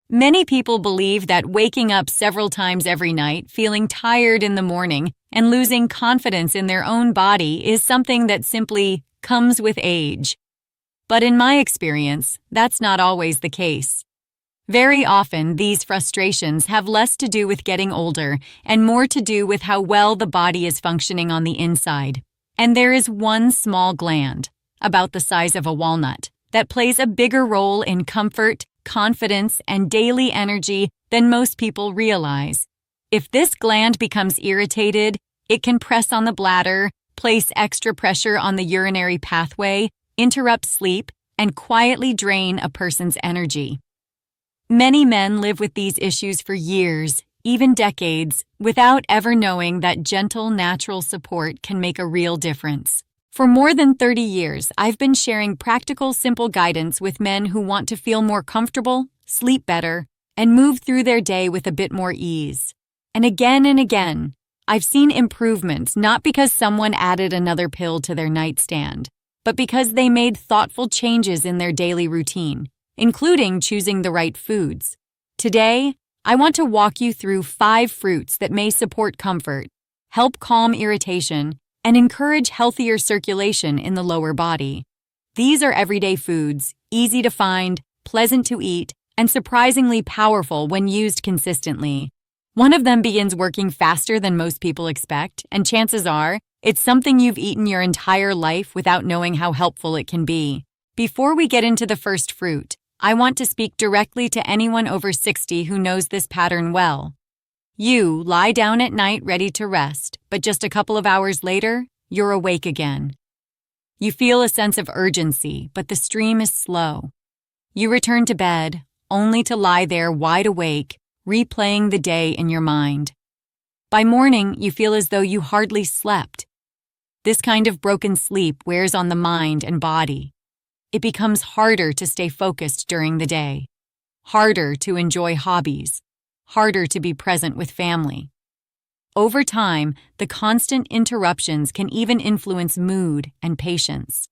Many people believe that waking up several times every night, feeling tired in the morning, and losing confidence in their own body is something that simply comes with age. But in my experience, that's not always the case. Very often, these frustrations have less to do with getting older and more to do with how well the body is functioning on the inside. And there is one small gland, about the size of a walnut, that plays a bigger role in comfort, confidence, and daily energy than most people realize. If this gland becomes irritated, it can press on the bladder, place extra pressure on the urinary pathway, interrupt sleep, and quietly drain a person's energy. Many men live with these issues for years, even decades, without ever knowing that gentle, natural support can make a real difference. For more than 30 years, I've been sharing practical, simple guidance with men who want to feel more comfortable, sleep better, and move through their day with a bit more ease. And again, I've seen improvements not because someone added another pill to their nightstand, but because they made thoughtful changes in their daily routine, including choosing the right foods. Today, I want to walk you through 5 fruits that may support comfort, help calm irritation, and encourage healthier circulation in the lower body. These are everyday foods, easy to find, pleasant to eat, and surprisingly powerful when used consistently. One of them begins working faster than most people expect, and chances are, it's something you've eaten your entire life without knowing how helpful it can be. Before we get into the first fruit, I want to speak directly to anyone over 60 who knows this pattern well. You lie down at night ready to rest, but just a couple of hours later, you're awake again. You feel a sense of urgency, but the stream is slow. You return to bed, only to lie there wide awake, replaying the day in your mind. By morning, you feel as though you hardly slept. This kind of broken sleep wears on the mind and body. It becomes harder to stay focused during the day, harder to enjoy hobbies, harder to be present with family. Over time, the constant interruptions can even influence mood and patience.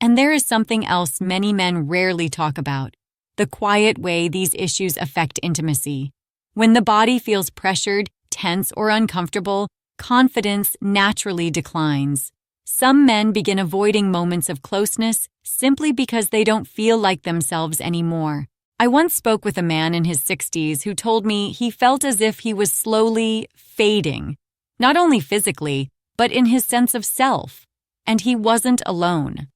And there is something else many men rarely talk about: the quiet way these issues affect intimacy. When the body feels pressured, tense, or uncomfortable, confidence naturally declines. Some men begin avoiding moments of closeness simply because they don't feel like themselves anymore. I once spoke with a man in his 60s who told me he felt as if he was slowly fading, not only physically, but in his sense of self, and he wasn't alone.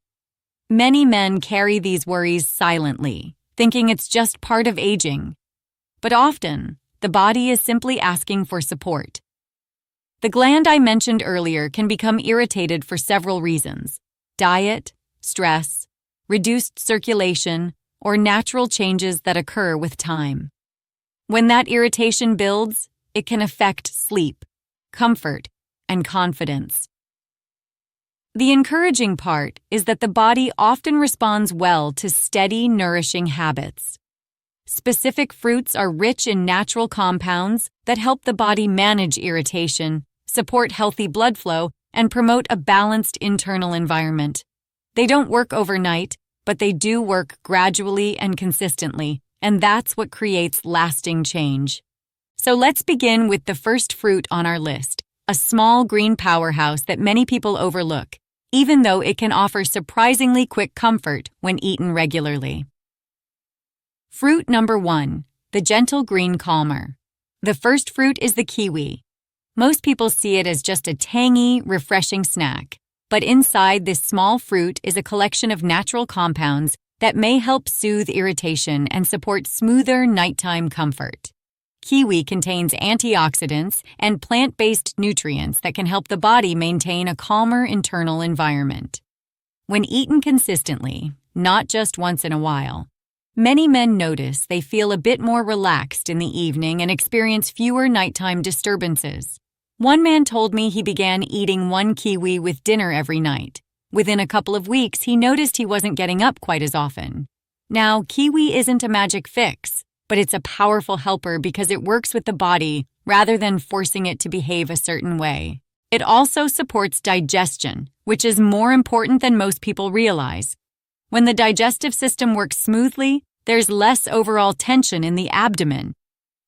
Many men carry these worries silently, thinking it's just part of aging. But often, the body is simply asking for support. The gland I mentioned earlier can become irritated for several reasons: diet, stress, reduced circulation, or natural changes that occur with time. When that irritation builds, it can affect sleep, comfort, and confidence. The encouraging part is that the body often responds well to steady, nourishing habits. Specific fruits are rich in natural compounds that help the body manage irritation, support healthy blood flow, and promote a balanced internal environment. They don't work overnight, but they do work gradually and consistently, and that's what creates lasting change. So let's begin with the first fruit on our list, a small green powerhouse that many people overlook, even though it can offer surprisingly quick comfort when eaten regularly. Fruit number 1, the gentle green calmer. The first fruit is the kiwi. Most people see it as just a tangy, refreshing snack. But inside this small fruit is a collection of natural compounds that may help soothe irritation and support smoother nighttime comfort. Kiwi contains antioxidants and plant-based nutrients that can help the body maintain a calmer internal environment. When eaten consistently, not just once in a while, many men notice they feel a bit more relaxed in the evening and experience fewer nighttime disturbances. One man told me he began eating 1 kiwi with dinner every night. Within a couple of weeks, he noticed he wasn't getting up quite as often. Now, kiwi isn't a magic fix, but it's a powerful helper because it works with the body rather than forcing it to behave a certain way. It also supports digestion, which is more important than most people realize. When the digestive system works smoothly, there's less overall tension in the abdomen,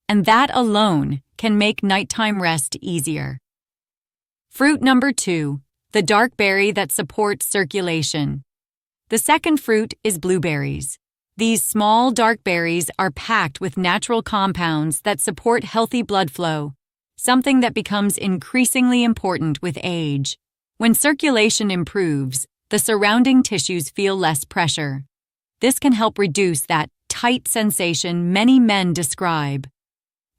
and that alone can make nighttime rest easier. Fruit number 2, the dark berry that supports circulation. The second fruit is blueberries. These small dark berries are packed with natural compounds that support healthy blood flow, something that becomes increasingly important with age. When circulation improves, the surrounding tissues feel less pressure. This can help reduce that tight sensation many men describe.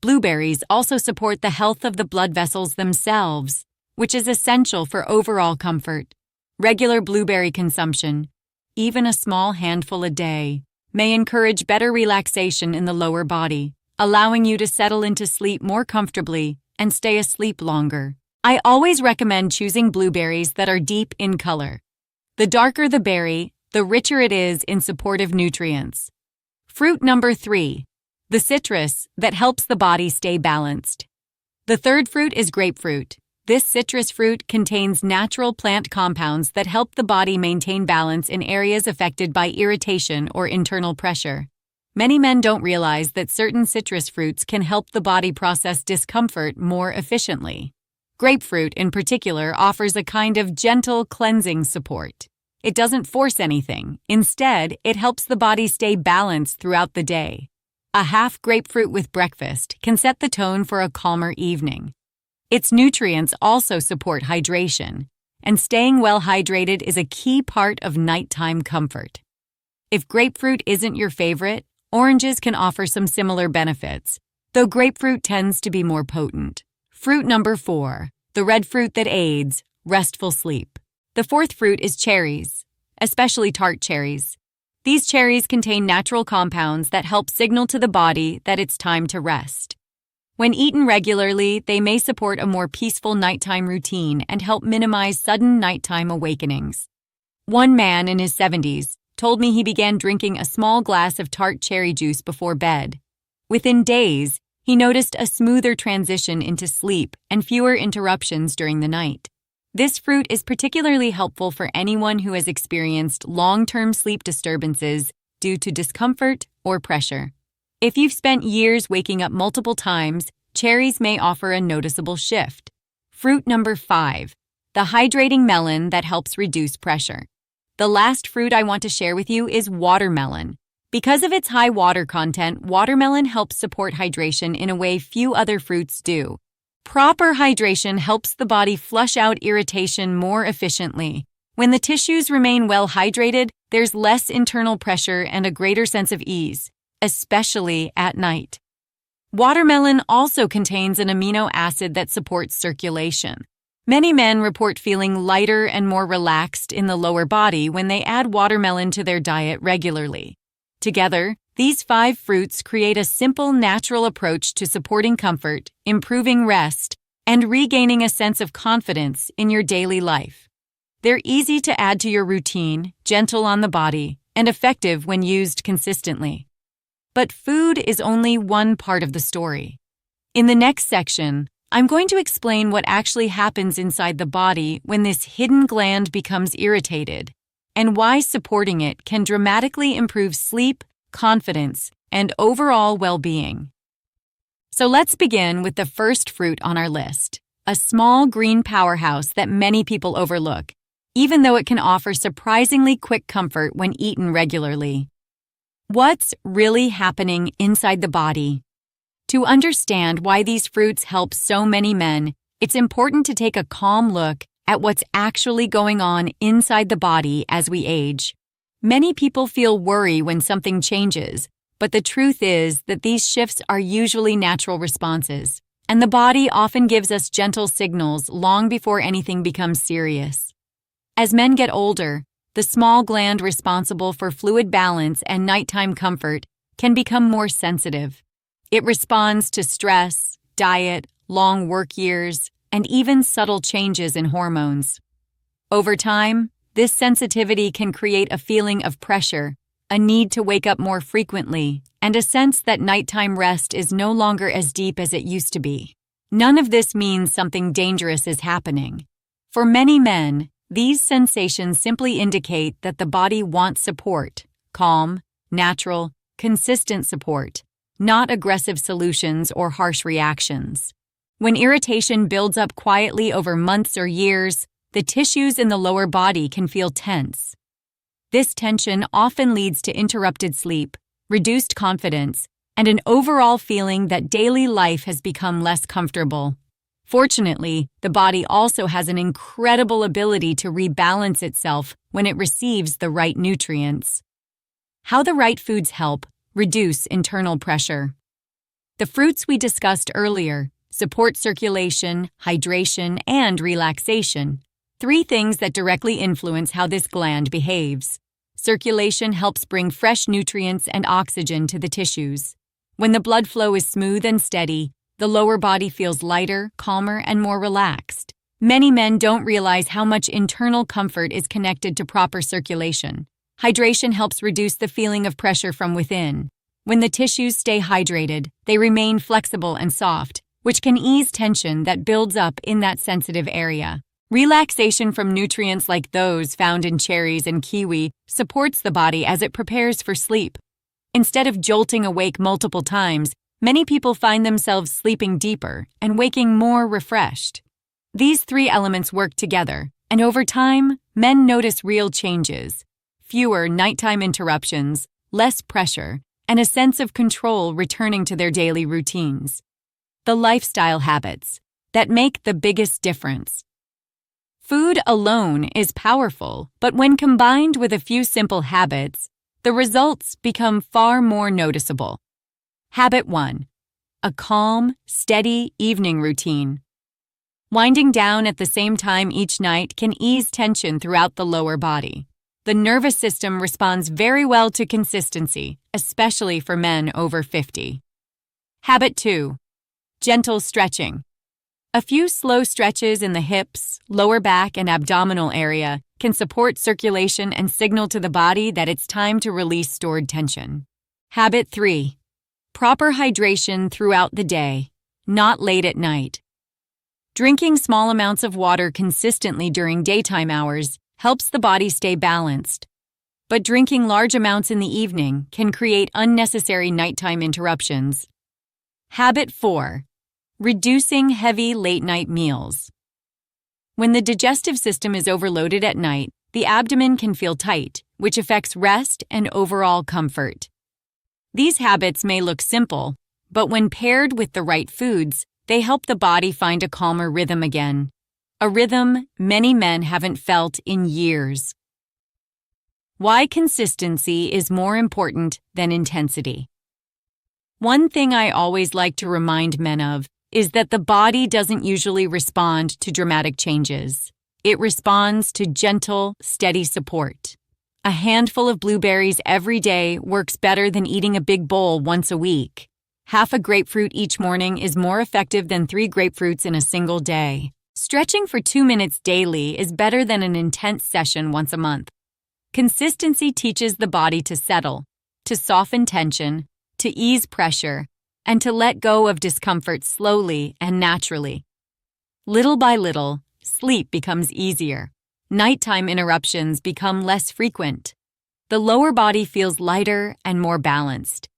Blueberries also support the health of the blood vessels themselves, which is essential for overall comfort. Regular blueberry consumption, even a small handful a day, may encourage better relaxation in the lower body, allowing you to settle into sleep more comfortably and stay asleep longer. I always recommend choosing blueberries that are deep in color. The darker the berry, the richer it is in supportive nutrients. Fruit number 3, the citrus that helps the body stay balanced. The third fruit is grapefruit. This citrus fruit contains natural plant compounds that help the body maintain balance in areas affected by irritation or internal pressure. Many men don't realize that certain citrus fruits can help the body process discomfort more efficiently. Grapefruit, in particular, offers a kind of gentle cleansing support. It doesn't force anything. Instead, it helps the body stay balanced throughout the day. A half grapefruit with breakfast can set the tone for a calmer evening. Its nutrients also support hydration, and staying well hydrated is a key part of nighttime comfort. If grapefruit isn't your favorite, oranges can offer some similar benefits, though grapefruit tends to be more potent. Fruit number 4, the red fruit that aids restful sleep. The fourth fruit is cherries, especially tart cherries. These cherries contain natural compounds that help signal to the body that it's time to rest. When eaten regularly, they may support a more peaceful nighttime routine and help minimize sudden nighttime awakenings. One man in his 70s told me he began drinking a small glass of tart cherry juice before bed. Within days, he noticed a smoother transition into sleep and fewer interruptions during the night. This fruit is particularly helpful for anyone who has experienced long-term sleep disturbances due to discomfort or pressure. If you've spent years waking up multiple times, cherries may offer a noticeable shift. Fruit number 5, the hydrating melon that helps reduce pressure. The last fruit I want to share with you is watermelon. Because of its high water content, watermelon helps support hydration in a way few other fruits do. Proper hydration helps the body flush out irritation more efficiently. When the tissues remain well hydrated, there's less internal pressure and a greater sense of ease, especially at night. Watermelon also contains an amino acid that supports circulation. Many men report feeling lighter and more relaxed in the lower body when they add watermelon to their diet regularly. Together, these 5 fruits create a simple, natural approach to supporting comfort, improving rest, and regaining a sense of confidence in your daily life. They're easy to add to your routine, gentle on the body, and effective when used consistently. But food is only one part of the story. In the next section, I'm going to explain what actually happens inside the body when this hidden gland becomes irritated, and why supporting it can dramatically improve sleep, confidence, and overall well-being. So let's begin with the first fruit on our list, a small green powerhouse that many people overlook, even though it can offer surprisingly quick comfort when eaten regularly. What's really happening inside the body? To understand why these fruits help so many men, it's important to take a calm look at what's actually going on inside the body as we age. Many people feel worry when something changes, but the truth is that these shifts are usually natural responses, and the body often gives us gentle signals long before anything becomes serious. As men get older, the small gland responsible for fluid balance and nighttime comfort can become more sensitive. It responds to stress, diet, long work years, and even subtle changes in hormones. Over time, this sensitivity can create a feeling of pressure, a need to wake up more frequently, and a sense that nighttime rest is no longer as deep as it used to be. None of this means something dangerous is happening. For many men, these sensations simply indicate that the body wants support, calm, natural, consistent support, not aggressive solutions or harsh reactions. When irritation builds up quietly over months or years, the tissues in the lower body can feel tense. This tension often leads to interrupted sleep, reduced confidence, and an overall feeling that daily life has become less comfortable. Fortunately, the body also has an incredible ability to rebalance itself when it receives the right nutrients. How the right foods help reduce internal pressure. The fruits we discussed earlier support circulation, hydration, and relaxation, 3 things that directly influence how this gland behaves. Circulation helps bring fresh nutrients and oxygen to the tissues. When the blood flow is smooth and steady, the lower body feels lighter, calmer, and more relaxed. Many men don't realize how much internal comfort is connected to proper circulation. Hydration helps reduce the feeling of pressure from within. When the tissues stay hydrated, they remain flexible and soft, which can ease tension that builds up in that sensitive area. Relaxation from nutrients like those found in cherries and kiwi supports the body as it prepares for sleep. Instead of jolting awake multiple times, many people find themselves sleeping deeper and waking more refreshed. These 3 elements work together, and over time, men notice real changes. Fewer nighttime interruptions, less pressure, and a sense of control returning to their daily routines. The lifestyle habits that make the biggest difference. Food alone is powerful, but when combined with a few simple habits, the results become far more noticeable. Habit 1. A calm, steady evening routine. Winding down at the same time each night can ease tension throughout the lower body. The nervous system responds very well to consistency, especially for men over 50. Habit 2. Gentle stretching. A few slow stretches in the hips, lower back, and abdominal area can support circulation and signal to the body that it's time to release stored tension. Habit 3. Proper hydration throughout the day, not late at night. Drinking small amounts of water consistently during daytime hours helps the body stay balanced. But drinking large amounts in the evening can create unnecessary nighttime interruptions. Habit 4. Reducing heavy late-night meals. When the digestive system is overloaded at night, the abdomen can feel tight, which affects rest and overall comfort. These habits may look simple, but when paired with the right foods, they help the body find a calmer rhythm again. A rhythm many men haven't felt in years. Why consistency is more important than intensity. One thing I always like to remind men of is that the body doesn't usually respond to dramatic changes. It responds to gentle, steady support. A handful of blueberries every day works better than eating a big bowl once a week. Half a grapefruit each morning is more effective than 3 grapefruits in a single day. Stretching for 2 minutes daily is better than an intense session once a month. Consistency teaches the body to settle, to soften tension, to ease pressure, and to let go of discomfort slowly and naturally. Little by little, sleep becomes easier. Nighttime interruptions become less frequent. The lower body feels lighter and more balanced.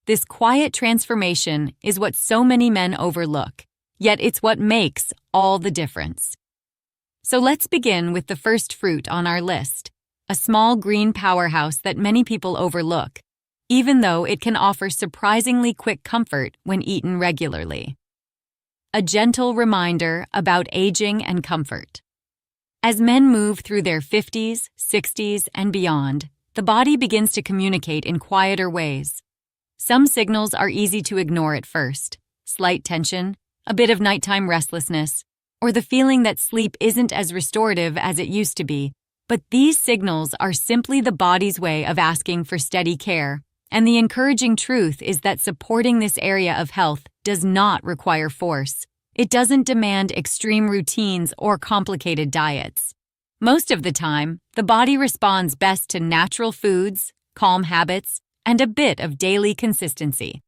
This quiet transformation is what so many men overlook, yet it's what makes all the difference. So let's begin with the first fruit on our list, a small green powerhouse that many people overlook, even though it can offer surprisingly quick comfort when eaten regularly. A gentle reminder about aging and comfort. As men move through their 50s, 60s, and beyond, the body begins to communicate in quieter ways. Some signals are easy to ignore at first: slight tension, a bit of nighttime restlessness, or the feeling that sleep isn't as restorative as it used to be. But these signals are simply the body's way of asking for steady care. And the encouraging truth is that supporting this area of health does not require force. It doesn't demand extreme routines or complicated diets. Most of the time, the body responds best to natural foods, calm habits, and a bit of daily consistency.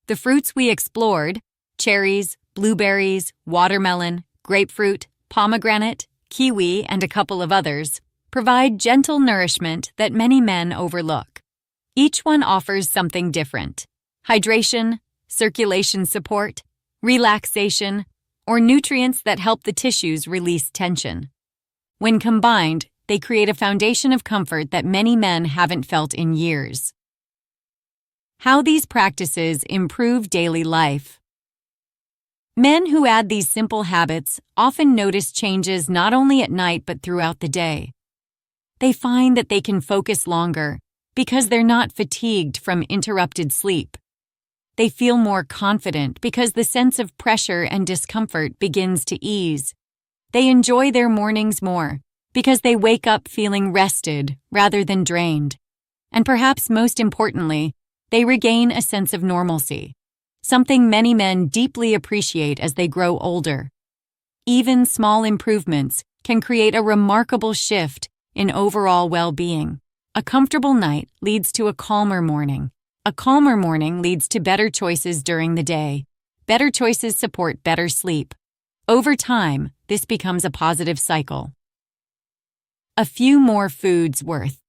The fruits we explored, cherries, blueberries, watermelon, grapefruit, pomegranate, kiwi, and a couple of others, provide gentle nourishment that many men overlook. Each one offers something different: hydration, circulation support, relaxation, or nutrients that help the tissues release tension. When combined, they create a foundation of comfort that many men haven't felt in years. How these practices improve daily life. Men who add these simple habits often notice changes not only at night but throughout the day. They find that they can focus longer because they're not fatigued from interrupted sleep. They feel more confident because the sense of pressure and discomfort begins to ease. They enjoy their mornings more because they wake up feeling rested rather than drained. And perhaps most importantly, they regain a sense of normalcy, something many men deeply appreciate as they grow older. Even small improvements can create a remarkable shift in overall well-being. A comfortable night leads to a calmer morning. A calmer morning leads to better choices during the day. Better choices support better sleep. Over time, this becomes a positive cycle. A few more foods worth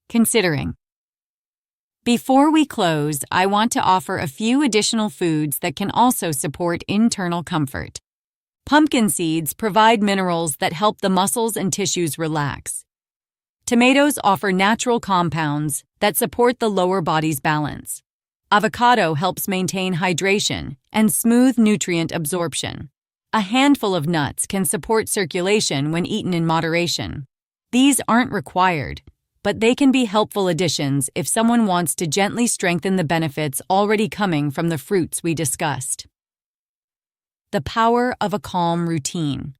considering. Before we close, I want to offer a few additional foods that can also support internal comfort. Pumpkin seeds provide minerals that help the muscles and tissues relax. Tomatoes offer natural compounds that support the lower body's balance. Avocado helps maintain hydration and smooth nutrient absorption. A handful of nuts can support circulation when eaten in moderation. These aren't required, but they can be helpful additions if someone wants to gently strengthen the benefits already coming from the fruits we discussed. The power of a calm routine.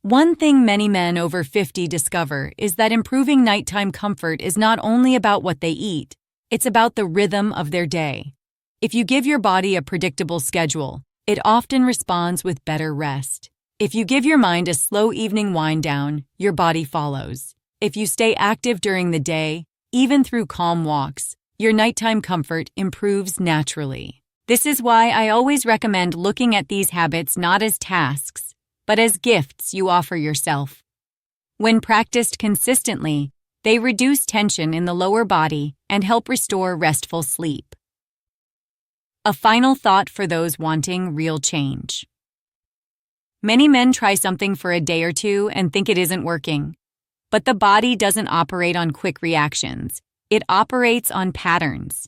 One thing many men over 50 discover is that improving nighttime comfort is not only about what they eat, it's about the rhythm of their day. If you give your body a predictable schedule, it often responds with better rest. If you give your mind a slow evening wind down, your body follows. If you stay active during the day, even through calm walks, your nighttime comfort improves naturally. This is why I always recommend looking at these habits not as tasks, but as gifts you offer yourself. When practiced consistently, they reduce tension in the lower body and help restore restful sleep. A final thought for those wanting real change. Many men try something for a day or two and think it isn't working. But the body doesn't operate on quick reactions. It operates on patterns.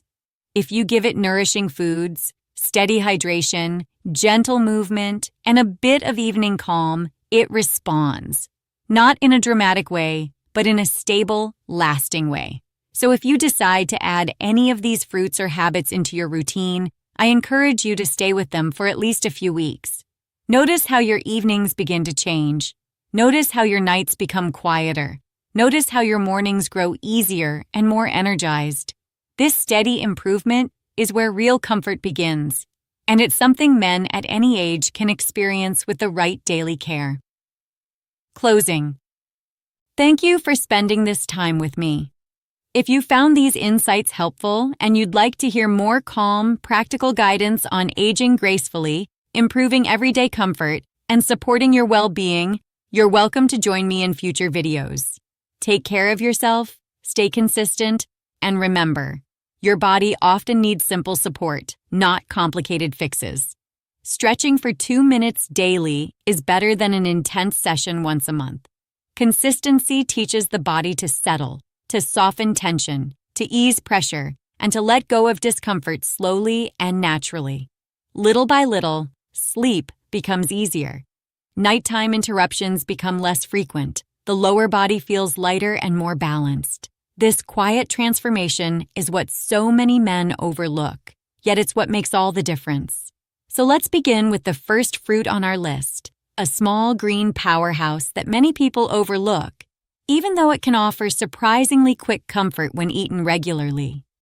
If you give it nourishing foods, steady hydration, gentle movement, and a bit of evening calm, it responds. Not in a dramatic way, but in a stable, lasting way. So if you decide to add any of these fruits or habits into your routine, I encourage you to stay with them for at least a few weeks. Notice how your evenings begin to change. Notice how your nights become quieter. Notice how your mornings grow easier and more energized. This steady improvement is where real comfort begins, and it's something men at any age can experience with the right daily care. Closing. Thank you for spending this time with me. If you found these insights helpful and you'd like to hear more calm, practical guidance on aging gracefully, improving everyday comfort, and supporting your well-being, you're welcome to join me in future videos. Take care of yourself, stay consistent, and remember, your body often needs simple support, not complicated fixes. Stretching for 2 minutes daily is better than an intense session once a month. Consistency teaches the body to settle, to soften tension, to ease pressure, and to let go of discomfort slowly and naturally. Little by little, sleep becomes easier. Nighttime interruptions become less frequent. The lower body feels lighter and more balanced. This quiet transformation is what so many men overlook, yet it's what makes all the difference. So let's begin with the first fruit on our list, a small green powerhouse that many people overlook, even though it can offer surprisingly quick comfort when eaten regularly.